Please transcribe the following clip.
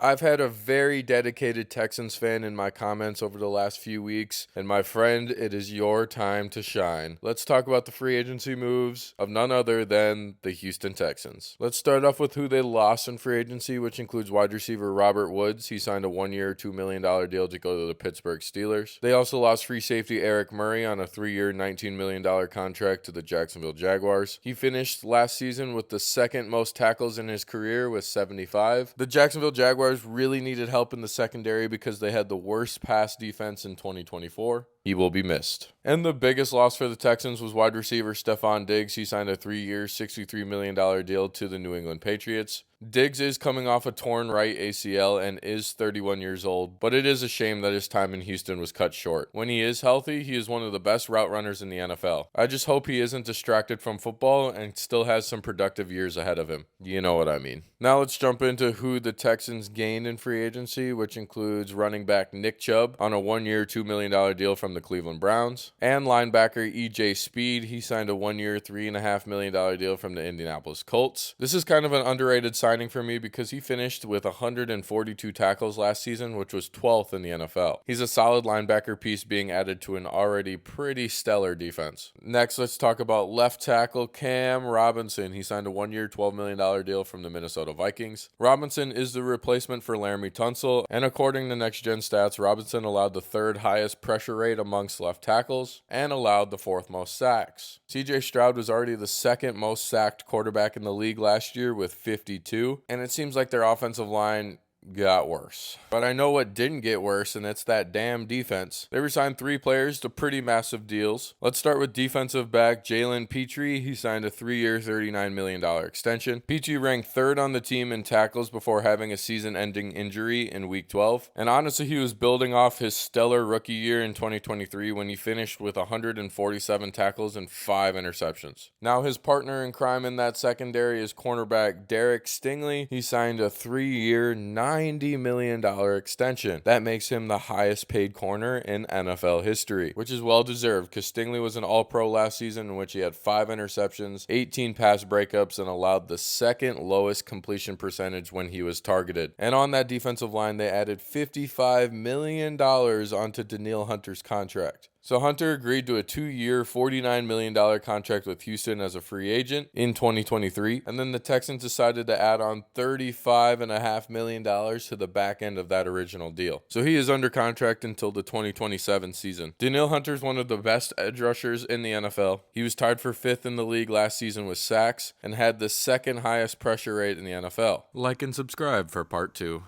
I've had a very dedicated Texans fan in my comments over the last few weeks, and my friend, it is your time to shine. Let's talk about the free agency moves of none other than the Houston Texans. Let's start off with who they lost in free agency, which includes wide receiver Robert Woods. He signed a 1-year, $2 million deal to go to the Pittsburgh Steelers. They also lost free safety Eric Murray on a 3-year, $19 million contract to the Jacksonville Jaguars. He finished last season with the second most tackles in his career with 75. The Jacksonville Jaguars really needed help in the secondary because they had the worst pass defense in 2024. He will be missed. And the biggest loss for the Texans was wide receiver Stephon Diggs. He signed a 3-year, $63 million deal to the New England Patriots. Diggs is coming off a torn right ACL and is 31 years old, but it is a shame that his time in Houston was cut short. When he is healthy, he is one of the best route runners in the NFL. I just hope he isn't distracted from football and still has some productive years ahead of him. You know what I mean. Now let's jump into who the Texans gained in free agency, which includes running back Nick Chubb on a 1-year, $2 million deal from the Cleveland Browns, and linebacker EJ Speed. He signed a 1-year, $3.5 million deal from the Indianapolis Colts. This is kind of an underrated signing for me because he finished with 142 tackles last season, which was 12th in the NFL. He's a solid linebacker piece being added to an already pretty stellar defense. Next, let's talk about left tackle Cam Robinson. He signed a 1-year, $12 million deal from the Minnesota Vikings. Robinson is the replacement for Laramie Tunsil, and according to Next Gen Stats, Robinson allowed the third highest pressure rate amongst left tackles and allowed the fourth most sacks. CJ Stroud was already the second most sacked quarterback in the league last year with 52, and it seems like their offensive line got worse. But I know what didn't get worse, and it's that damn defense. They re-signed 3 players to pretty massive deals. Let's start with defensive back Jalen Petrie. He signed a 3-year, $39 million extension. Petrie ranked 3rd on the team in tackles before having a season-ending injury in Week 12. And honestly, he was building off his stellar rookie year in 2023 when he finished with 147 tackles and 5 interceptions. Now his partner in crime in that secondary is cornerback Derek Stingley. He signed a 3-year, $90 million extension. That makes him the highest paid corner in NFL history, which is well deserved because Stingley was an All-Pro last season in which he had 5 interceptions, 18 pass breakups, and allowed the second lowest completion percentage when he was targeted. And on that defensive line, they added $55 million onto Danielle Hunter's contract. So Hunter agreed to a 2-year, $49 million contract with Houston as a free agent in 2023, and then the Texans decided to add on $35.5 million to the back end of that original deal. So he is under contract until the 2027 season. Danielle Hunter is one of the best edge rushers in the NFL. He was tied for 5th in the league last season with sacks and had the second highest pressure rate in the NFL. Like and subscribe for part 2.